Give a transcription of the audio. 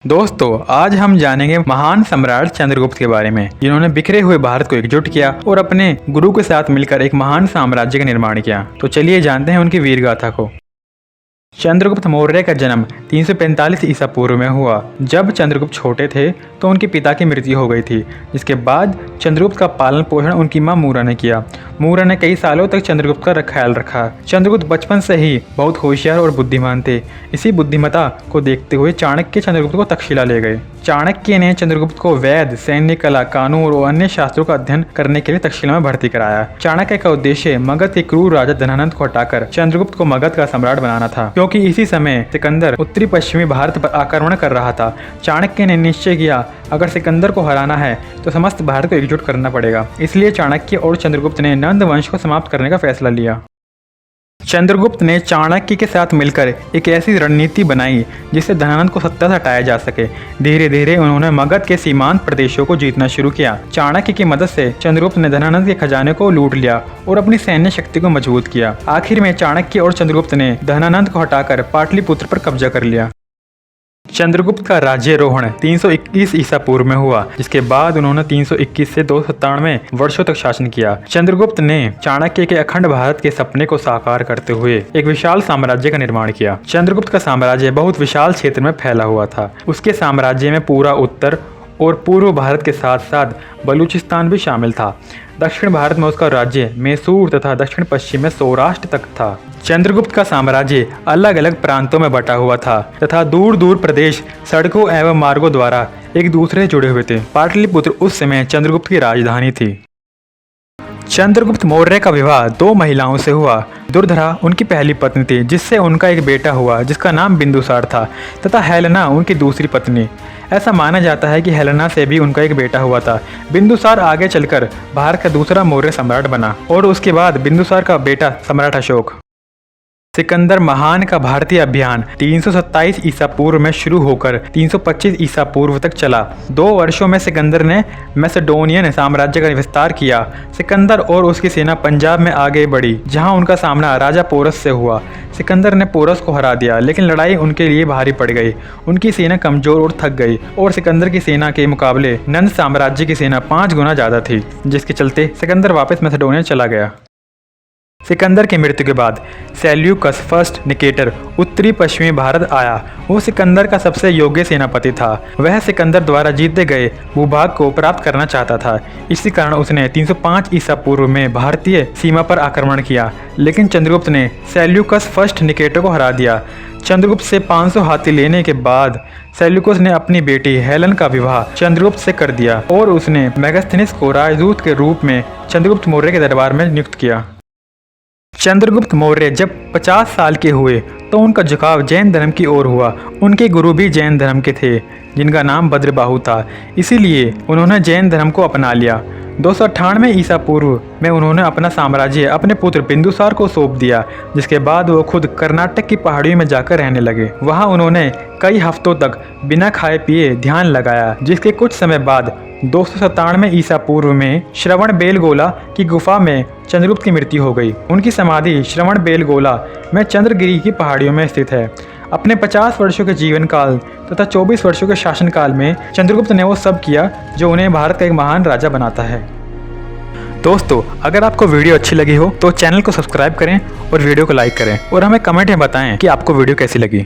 दोस्तों आज हम जानेंगे महान सम्राट चंद्रगुप्त के बारे में, जिन्होंने बिखरे हुए भारत को एकजुट किया और अपने गुरु के साथ मिलकर एक महान साम्राज्य का निर्माण किया। तो चलिए जानते हैं उनकी वीर गाथा को। चंद्रगुप्त मौर्य का जन्म 345 ईसा पूर्व में हुआ। जब चंद्रगुप्त छोटे थे तो उनके पिता की मृत्यु हो गई थी, जिसके बाद चंद्रगुप्त का पालन पोषण उनकी मां मूरा ने किया। मूरा ने कई सालों तक चंद्रगुप्त का ख्याल रखा। चंद्रगुप्त बचपन से ही बहुत होशियार और बुद्धिमान थे। इसी बुद्धिमत्ता को देखते हुए चाणक्य चंद्रगुप्त को तक्षशिला ले गए। चाणक्य ने चंद्रगुप्त को वैद्य, सैन्य कला, कानून और अन्य शास्त्रों का अध्ययन करने के लिए तक्षशिला में भर्ती कराया। चाणक्य का उद्देश्य मगध के क्रूर राजा धनानंद को हटाकर चंद्रगुप्त को मगध का सम्राट बनाना था, क्योंकि इसी समय सिकंदर उत्तरी पश्चिमी भारत पर आक्रमण कर रहा था। चाणक्य ने निश्चय किया, अगर सिकंदर को हराना है तो समस्त भारत को एकजुट करना पड़ेगा। इसलिए चाणक्य और चंद्रगुप्त ने नंद वंश को समाप्त करने का फैसला लिया। चंद्रगुप्त ने चाणक्य के साथ मिलकर एक ऐसी रणनीति बनाई जिससे धनानंद को सत्ता से हटाया जा सके। धीरे धीरे उन्होंने मगध के सीमांत प्रदेशों को जीतना शुरू किया। चाणक्य की मदद से चंद्रगुप्त ने धनानंद के खजाने को लूट लिया और अपनी सैन्य शक्ति को मजबूत किया। आखिर में चाणक्य और चंद्रगुप्त ने धनानंद को हटाकर पाटलिपुत्र पर कब्जा कर लिया। चंद्रगुप्त का राज्यारोहण 321 ईसा पूर्व में हुआ, जिसके बाद उन्होंने 321 से 297 वर्षों तक शासन किया। चंद्रगुप्त ने चाणक्य के अखंड भारत के सपने को साकार करते हुए एक विशाल साम्राज्य का निर्माण किया। चंद्रगुप्त का साम्राज्य बहुत विशाल क्षेत्र में फैला हुआ था। उसके साम्राज्य में पूरा उत्तर और पूर्व भारत के साथ साथ बलूचिस्तान भी शामिल था। दक्षिण भारत में उसका राज्य मैसूर तथा दक्षिण पश्चिम में सौराष्ट्र तक था। चंद्रगुप्त का साम्राज्य अलग अलग प्रांतों में बटा हुआ था तथा दूर दूर प्रदेश सड़कों एवं मार्गों द्वारा एक दूसरे से जुड़े हुए थे। पाटलिपुत्र उस समय चंद्रगुप्त की राजधानी थी। चंद्रगुप्त मौर्य का विवाह दो महिलाओं से हुआ। दुर्धरा उनकी पहली पत्नी थी, जिससे उनका एक बेटा हुआ जिसका नाम बिंदुसार था, तथा हेलेना उनकी दूसरी पत्नी। ऐसा माना जाता है कि हेलेना से भी उनका एक बेटा हुआ था। बिंदुसार आगे चलकर भारत का दूसरा मौर्य सम्राट बना और उसके बाद बिंदुसार का बेटा सम्राट अशोक। सिकंदर महान का भारतीय अभियान 327 ईसा पूर्व में शुरू होकर 325 ईसा पूर्व तक चला। 2 वर्षों में सिकंदर ने मैसेडोनियन साम्राज्य का विस्तार किया। सिकंदर और उसकी सेना पंजाब में आगे बढ़ी, जहां उनका सामना राजा पोरस से हुआ। सिकंदर ने पोरस को हरा दिया, लेकिन लड़ाई उनके लिए भारी पड़ गई। उनकी सेना कमजोर और थक गई और सिकंदर की सेना के मुकाबले नंद साम्राज्य की सेना 5 गुना ज्यादा थी, जिसके चलते सिकंदर वापस मैसेडोनिया चला गया। सिकंदर की मृत्यु के बाद सेल्यूकस फर्स्ट निकेटर उत्तरी पश्चिमी भारत आया। वो सिकंदर का सबसे योग्य सेनापति था। वह सिकंदर द्वारा जीते गए भूभाग को प्राप्त करना चाहता था। इसी कारण उसने 305 ईसा पूर्व में भारतीय सीमा पर आक्रमण किया, लेकिन चंद्रगुप्त ने सेल्यूकस फर्स्ट निकेटर को हरा दिया। चंद्रगुप्त से 500 हाथी लेने के बाद सेल्यूकस ने अपनी बेटी हेलन का विवाह चंद्रगुप्त से कर दिया और उसने मेगास्थनीस को राजदूत के रूप में चंद्रगुप्त मौर्य के दरबार में नियुक्त किया। चंद्रगुप्त मौर्य जब 50 साल के हुए तो उनका झुकाव जैन धर्म की ओर हुआ। उनके गुरु भी जैन धर्म के थे, जिनका नाम भद्रबाहु था। इसीलिए उन्होंने जैन धर्म को अपना लिया। 298 ईसा पूर्व में उन्होंने अपना साम्राज्य अपने पुत्र बिंदुसार को सौंप दिया, जिसके बाद वो खुद कर्नाटक की पहाड़ियों में जाकर रहने लगे। वहाँ उन्होंने कई हफ्तों तक बिना खाए पिए ध्यान लगाया, जिसके कुछ समय बाद 297 ईसा पूर्व में श्रवण बेलगोला की गुफा में चंद्रगुप्त की मृत्यु हो गई। उनकी समाधि श्रवण बेलगोला में चंद्रगिरी की पहाड़ियों में स्थित है। अपने 50 वर्षों के जीवन काल तथा 24 वर्षों के शासनकाल में चंद्रगुप्त ने वो सब किया जो उन्हें भारत का एक महान राजा बनाता है। दोस्तों, अगर आपको वीडियो अच्छी लगी हो तो चैनल को सब्सक्राइब करें और वीडियो को लाइक करें और हमें कमेंट में बताएं कि आपको वीडियो कैसी लगी।